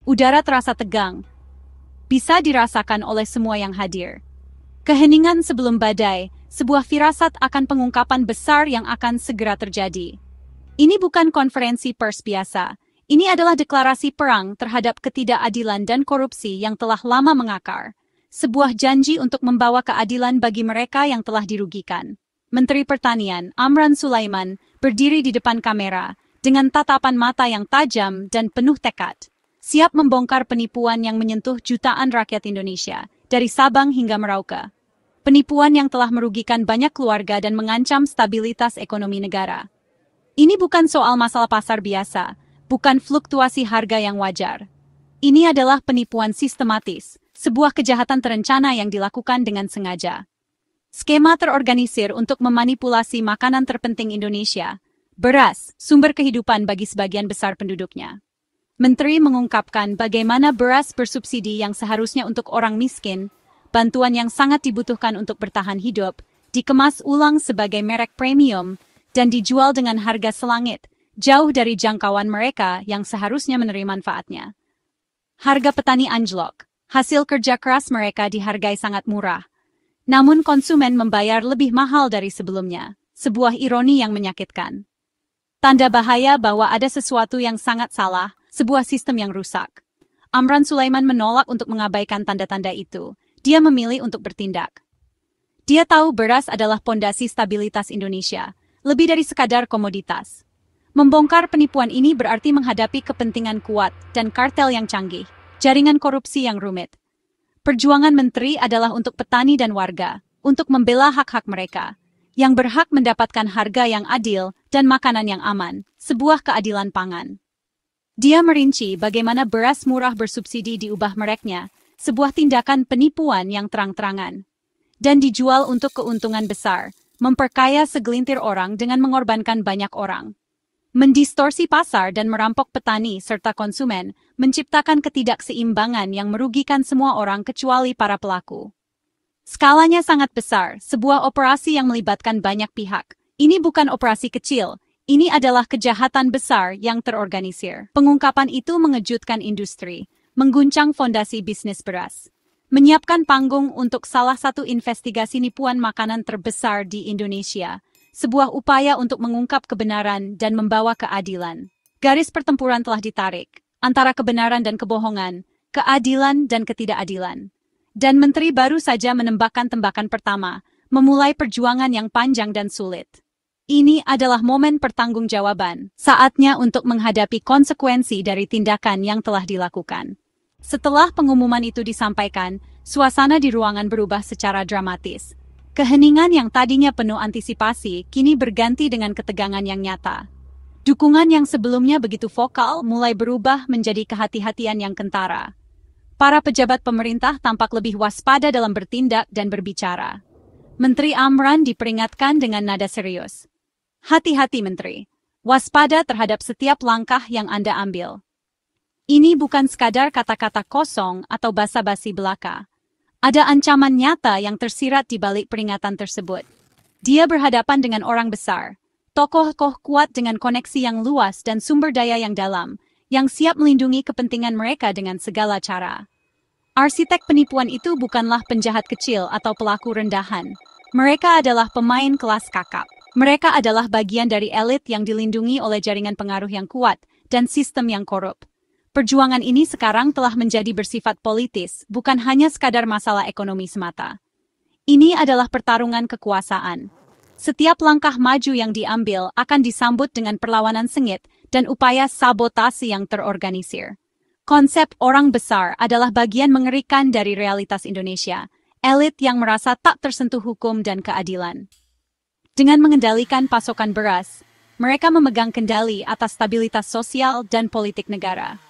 Udara terasa tegang. Bisa dirasakan oleh semua yang hadir. Keheningan sebelum badai, sebuah firasat akan pengungkapan besar yang akan segera terjadi. Ini bukan konferensi pers biasa. Ini adalah deklarasi perang terhadap ketidakadilan dan korupsi yang telah lama mengakar. Sebuah janji untuk membawa keadilan bagi mereka yang telah dirugikan. Menteri Pertanian, Amran Sulaiman, berdiri di depan kamera, dengan tatapan mata yang tajam dan penuh tekad. Siap membongkar penipuan yang menyentuh jutaan rakyat Indonesia, dari Sabang hingga Merauke. Penipuan yang telah merugikan banyak keluarga dan mengancam stabilitas ekonomi negara. Ini bukan soal masalah pasar biasa, bukan fluktuasi harga yang wajar. Ini adalah penipuan sistematis, sebuah kejahatan terencana yang dilakukan dengan sengaja. Skema terorganisir untuk memanipulasi makanan terpenting Indonesia, beras, sumber kehidupan bagi sebagian besar penduduknya. Menteri mengungkapkan bagaimana beras bersubsidi yang seharusnya untuk orang miskin, bantuan yang sangat dibutuhkan untuk bertahan hidup, dikemas ulang sebagai merek premium, dan dijual dengan harga selangit, jauh dari jangkauan mereka yang seharusnya menerima manfaatnya. Harga petani anjlok, hasil kerja keras mereka dihargai sangat murah. Namun konsumen membayar lebih mahal dari sebelumnya, sebuah ironi yang menyakitkan. Tanda bahaya bahwa ada sesuatu yang sangat salah, sebuah sistem yang rusak. Amran Sulaiman menolak untuk mengabaikan tanda-tanda itu. Dia memilih untuk bertindak. Dia tahu beras adalah pondasi stabilitas Indonesia, lebih dari sekadar komoditas. Membongkar penipuan ini berarti menghadapi kepentingan kuat dan kartel yang canggih, jaringan korupsi yang rumit. Perjuangan menteri adalah untuk petani dan warga, untuk membela hak-hak mereka, yang berhak mendapatkan harga yang adil dan makanan yang aman, sebuah keadilan pangan. Dia merinci bagaimana beras murah bersubsidi diubah mereknya, sebuah tindakan penipuan yang terang-terangan, dan dijual untuk keuntungan besar, memperkaya segelintir orang dengan mengorbankan banyak orang. Mendistorsi pasar dan merampok petani serta konsumen, menciptakan ketidakseimbangan yang merugikan semua orang kecuali para pelaku. Skalanya sangat besar, sebuah operasi yang melibatkan banyak pihak. Ini bukan operasi kecil, ini adalah kejahatan besar yang terorganisir. Pengungkapan itu mengejutkan industri, mengguncang fondasi bisnis beras, menyiapkan panggung untuk salah satu investigasi nipuan makanan terbesar di Indonesia. Sebuah upaya untuk mengungkap kebenaran dan membawa keadilan. Garis pertempuran telah ditarik, antara kebenaran dan kebohongan, keadilan dan ketidakadilan. Dan menteri baru saja menembakkan tembakan pertama, memulai perjuangan yang panjang dan sulit. Ini adalah momen pertanggungjawaban, saatnya untuk menghadapi konsekuensi dari tindakan yang telah dilakukan. Setelah pengumuman itu disampaikan, suasana di ruangan berubah secara dramatis. Keheningan yang tadinya penuh antisipasi kini berganti dengan ketegangan yang nyata. Dukungan yang sebelumnya begitu vokal mulai berubah menjadi kehati-hatian yang kentara. Para pejabat pemerintah tampak lebih waspada dalam bertindak dan berbicara. Menteri Amran diperingatkan dengan nada serius. Hati-hati Menteri, waspada terhadap setiap langkah yang Anda ambil. Ini bukan sekadar kata-kata kosong atau basa-basi belaka. Ada ancaman nyata yang tersirat di balik peringatan tersebut. Dia berhadapan dengan orang besar, tokoh-tokoh kuat dengan koneksi yang luas dan sumber daya yang dalam, yang siap melindungi kepentingan mereka dengan segala cara. Arsitek penipuan itu bukanlah penjahat kecil atau pelaku rendahan. Mereka adalah pemain kelas kakap. Mereka adalah bagian dari elit yang dilindungi oleh jaringan pengaruh yang kuat dan sistem yang korup. Perjuangan ini sekarang telah menjadi bersifat politis, bukan hanya sekadar masalah ekonomi semata. Ini adalah pertarungan kekuasaan. Setiap langkah maju yang diambil akan disambut dengan perlawanan sengit dan upaya sabotase yang terorganisir. Konsep orang besar adalah bagian mengerikan dari realitas Indonesia, elit yang merasa tak tersentuh hukum dan keadilan. Dengan mengendalikan pasokan beras, mereka memegang kendali atas stabilitas sosial dan politik negara.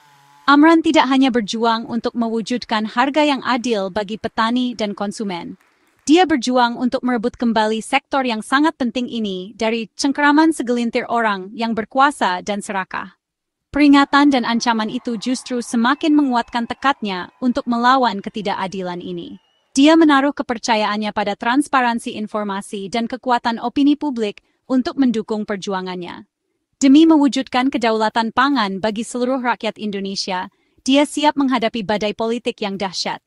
Amran tidak hanya berjuang untuk mewujudkan harga yang adil bagi petani dan konsumen. Dia berjuang untuk merebut kembali sektor yang sangat penting ini dari cengkeraman segelintir orang yang berkuasa dan serakah. Peringatan dan ancaman itu justru semakin menguatkan tekadnya untuk melawan ketidakadilan ini. Dia menaruh kepercayaannya pada transparansi informasi dan kekuatan opini publik untuk mendukung perjuangannya. Demi mewujudkan kedaulatan pangan bagi seluruh rakyat Indonesia, Dia siap menghadapi badai politik yang dahsyat.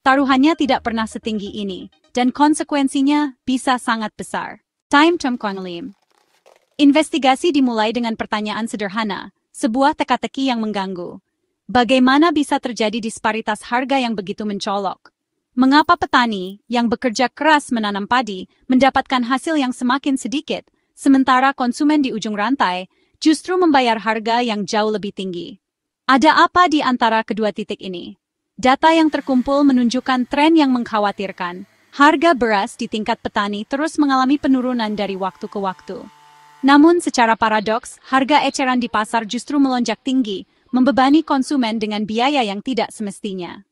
Taruhannya tidak pernah setinggi ini, dan konsekuensinya bisa sangat besar. Time Tom Kwang Lim. Investigasi dimulai dengan pertanyaan sederhana, sebuah teka-teki yang mengganggu. Bagaimana bisa terjadi disparitas harga yang begitu mencolok? Mengapa petani yang bekerja keras menanam padi mendapatkan hasil yang semakin sedikit, sementara konsumen di ujung rantai justru membayar harga yang jauh lebih tinggi? Ada apa di antara kedua titik ini? Data yang terkumpul menunjukkan tren yang mengkhawatirkan. Harga beras di tingkat petani terus mengalami penurunan dari waktu ke waktu. Namun secara paradoks, harga eceran di pasar justru melonjak tinggi, membebani konsumen dengan biaya yang tidak semestinya.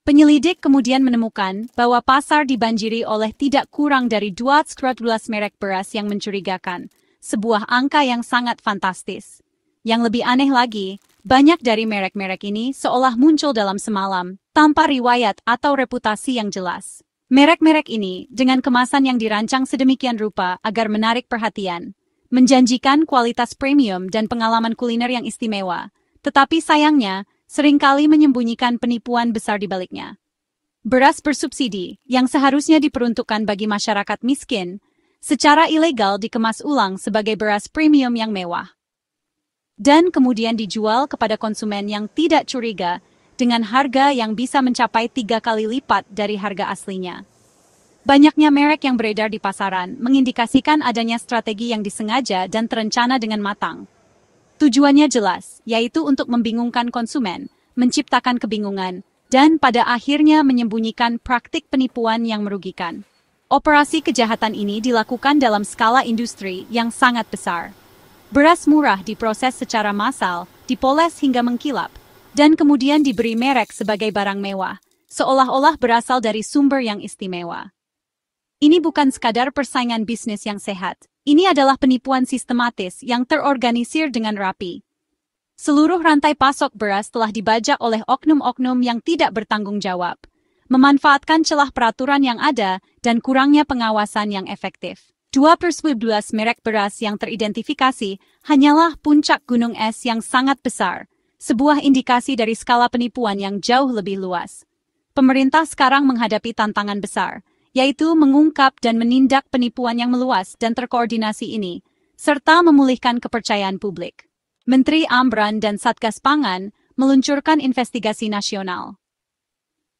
Penyelidik kemudian menemukan bahwa pasar dibanjiri oleh tidak kurang dari 212 merek beras yang mencurigakan, sebuah angka yang sangat fantastis. Yang lebih aneh lagi, banyak dari merek-merek ini seolah muncul dalam semalam, tanpa riwayat atau reputasi yang jelas. Merek-merek ini, dengan kemasan yang dirancang sedemikian rupa agar menarik perhatian, menjanjikan kualitas premium dan pengalaman kuliner yang istimewa, tetapi sayangnya, seringkali menyembunyikan penipuan besar di baliknya. Beras bersubsidi, yang seharusnya diperuntukkan bagi masyarakat miskin, secara ilegal dikemas ulang sebagai beras premium yang mewah. Dan kemudian dijual kepada konsumen yang tidak curiga dengan harga yang bisa mencapai 3 kali lipat dari harga aslinya. Banyaknya merek yang beredar di pasaran mengindikasikan adanya strategi yang disengaja dan terencana dengan matang. Tujuannya jelas, yaitu untuk membingungkan konsumen, menciptakan kebingungan, dan pada akhirnya menyembunyikan praktik penipuan yang merugikan. Operasi kejahatan ini dilakukan dalam skala industri yang sangat besar. Beras murah diproses secara massal, dipoles hingga mengkilap, dan kemudian diberi merek sebagai barang mewah, seolah-olah berasal dari sumber yang istimewa. Ini bukan sekadar persaingan bisnis yang sehat. Ini adalah penipuan sistematis yang terorganisir dengan rapi. Seluruh rantai pasok beras telah dibajak oleh oknum-oknum yang tidak bertanggung jawab, memanfaatkan celah peraturan yang ada dan kurangnya pengawasan yang efektif. 12 merek beras yang teridentifikasi hanyalah puncak gunung es yang sangat besar, sebuah indikasi dari skala penipuan yang jauh lebih luas. Pemerintah sekarang menghadapi tantangan besar, yaitu mengungkap dan menindak penipuan yang meluas dan terkoordinasi ini, serta memulihkan kepercayaan publik. Menteri Amran dan Satgas Pangan meluncurkan investigasi nasional.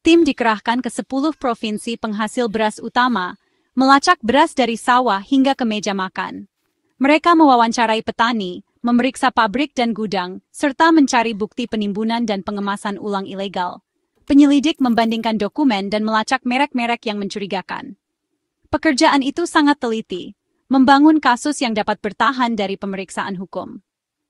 Tim dikerahkan ke 10 provinsi penghasil beras utama, melacak beras dari sawah hingga ke meja makan. Mereka mewawancarai petani, memeriksa pabrik dan gudang, serta mencari bukti penimbunan dan pengemasan ulang ilegal. Penyelidik membandingkan dokumen dan melacak merek-merek yang mencurigakan. Pekerjaan itu sangat teliti, membangun kasus yang dapat bertahan dari pemeriksaan hukum.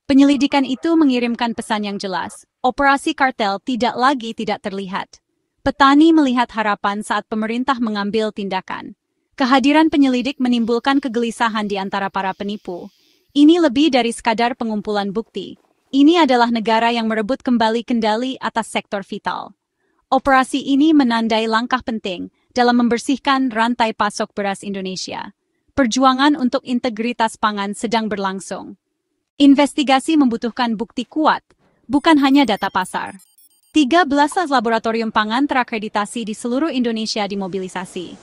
Penyelidikan itu mengirimkan pesan yang jelas, operasi kartel tidak lagi tidak terlihat. Petani melihat harapan saat pemerintah mengambil tindakan. Kehadiran penyelidik menimbulkan kegelisahan di antara para penipu. Ini lebih dari sekadar pengumpulan bukti. Ini adalah negara yang merebut kembali kendali atas sektor vital. Operasi ini menandai langkah penting dalam membersihkan rantai pasok beras Indonesia. Perjuangan untuk integritas pangan sedang berlangsung. Investigasi membutuhkan bukti kuat, bukan hanya data pasar. 13 laboratorium pangan terakreditasi di seluruh Indonesia dimobilisasi.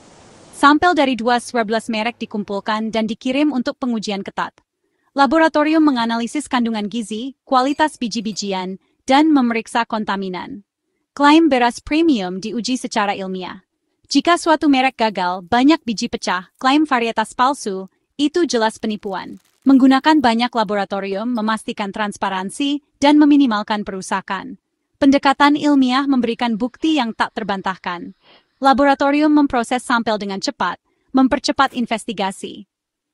Sampel dari 12 merek dikumpulkan dan dikirim untuk pengujian ketat. Laboratorium menganalisis kandungan gizi, kualitas biji-bijian, dan memeriksa kontaminan. Klaim beras premium diuji secara ilmiah. Jika suatu merek gagal, banyak biji pecah, klaim varietas palsu, itu jelas penipuan. Menggunakan banyak laboratorium memastikan transparansi dan meminimalkan perusakan. Pendekatan ilmiah memberikan bukti yang tak terbantahkan. Laboratorium memproses sampel dengan cepat, mempercepat investigasi.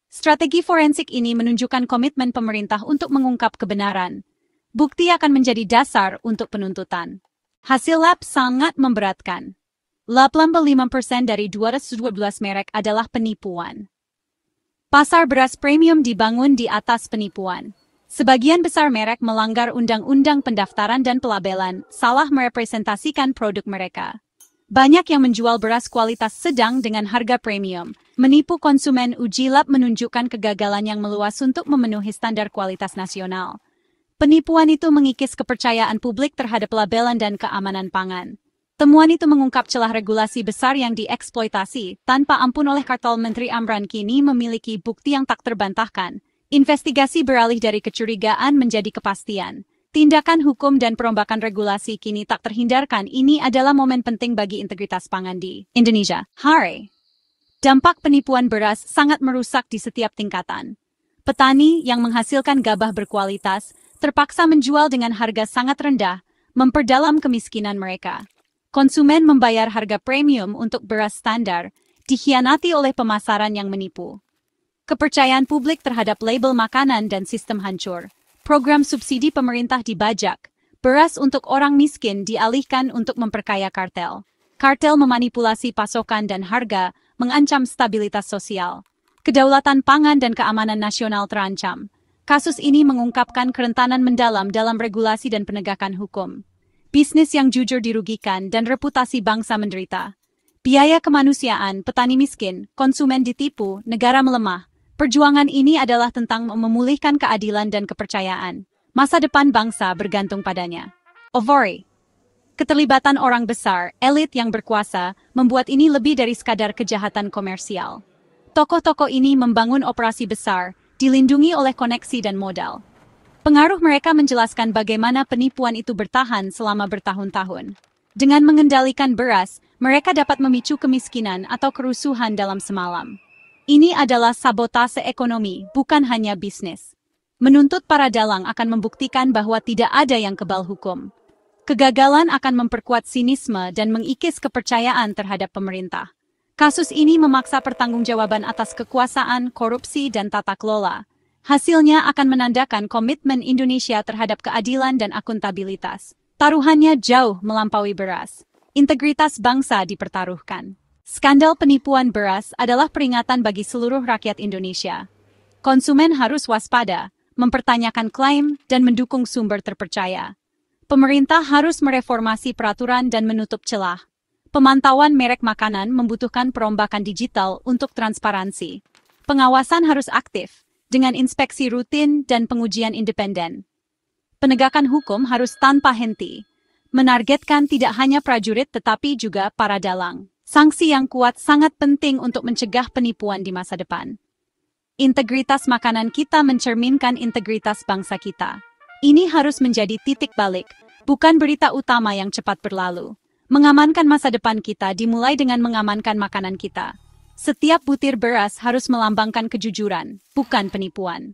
Strategi forensik ini menunjukkan komitmen pemerintah untuk mengungkap kebenaran. Bukti akan menjadi dasar untuk penuntutan. Hasil lab sangat memberatkan. 85% dari 212 merek adalah penipuan. Pasar beras premium dibangun di atas penipuan. Sebagian besar merek melanggar undang-undang pendaftaran dan pelabelan, salah merepresentasikan produk mereka. Banyak yang menjual beras kualitas sedang dengan harga premium, menipu konsumen. Uji lab menunjukkan kegagalan yang meluas untuk memenuhi standar kualitas nasional. Penipuan itu mengikis kepercayaan publik terhadap labelan dan keamanan pangan. Temuan itu mengungkap celah regulasi besar yang dieksploitasi tanpa ampun oleh kartel. Menteri Amran kini memiliki bukti yang tak terbantahkan. Investigasi beralih dari kecurigaan menjadi kepastian. Tindakan hukum dan perombakan regulasi kini tak terhindarkan. Ini adalah momen penting bagi integritas pangan di Indonesia. Hari. Dampak penipuan beras sangat merusak di setiap tingkatan. Petani yang menghasilkan gabah berkualitas terpaksa menjual dengan harga sangat rendah, memperdalam kemiskinan mereka. Konsumen membayar harga premium untuk beras standar, dikhianati oleh pemasaran yang menipu. Kepercayaan publik terhadap label makanan dan sistem hancur. Program subsidi pemerintah dibajak, beras untuk orang miskin dialihkan untuk memperkaya kartel. Kartel memanipulasi pasokan dan harga, mengancam stabilitas sosial. Kedaulatan pangan dan keamanan nasional terancam. Kasus ini mengungkapkan kerentanan mendalam dalam regulasi dan penegakan hukum. Bisnis yang jujur dirugikan dan reputasi bangsa menderita. Biaya kemanusiaan, petani miskin, konsumen ditipu, negara melemah. Perjuangan ini adalah tentang memulihkan keadilan dan kepercayaan. Masa depan bangsa bergantung padanya. Ovori. Keterlibatan orang besar, elit yang berkuasa, membuat ini lebih dari sekadar kejahatan komersial. Tokoh-tokoh ini membangun operasi besar, dilindungi oleh koneksi dan modal. Pengaruh mereka menjelaskan bagaimana penipuan itu bertahan selama bertahun-tahun. Dengan mengendalikan beras, mereka dapat memicu kemiskinan atau kerusuhan dalam semalam. Ini adalah sabotase ekonomi, bukan hanya bisnis. Menuntut para dalang akan membuktikan bahwa tidak ada yang kebal hukum. Kegagalan akan memperkuat sinisme dan mengikis kepercayaan terhadap pemerintah. Kasus ini memaksa pertanggungjawaban atas kekuasaan, korupsi, dan tata kelola. Hasilnya akan menandakan komitmen Indonesia terhadap keadilan dan akuntabilitas. Taruhannya jauh melampaui beras. Integritas bangsa dipertaruhkan. Skandal penipuan beras adalah peringatan bagi seluruh rakyat Indonesia. Konsumen harus waspada, mempertanyakan klaim, dan mendukung sumber terpercaya. Pemerintah harus mereformasi peraturan dan menutup celah. Pemantauan merek makanan membutuhkan perombakan digital untuk transparansi. Pengawasan harus aktif, dengan inspeksi rutin dan pengujian independen. Penegakan hukum harus tanpa henti, menargetkan tidak hanya prajurit tetapi juga para dalang. Sanksi yang kuat sangat penting untuk mencegah penipuan di masa depan. Integritas makanan kita mencerminkan integritas bangsa kita. Ini harus menjadi titik balik, bukan berita utama yang cepat berlalu. Mengamankan masa depan kita dimulai dengan mengamankan makanan kita. Setiap butir beras harus melambangkan kejujuran, bukan penipuan.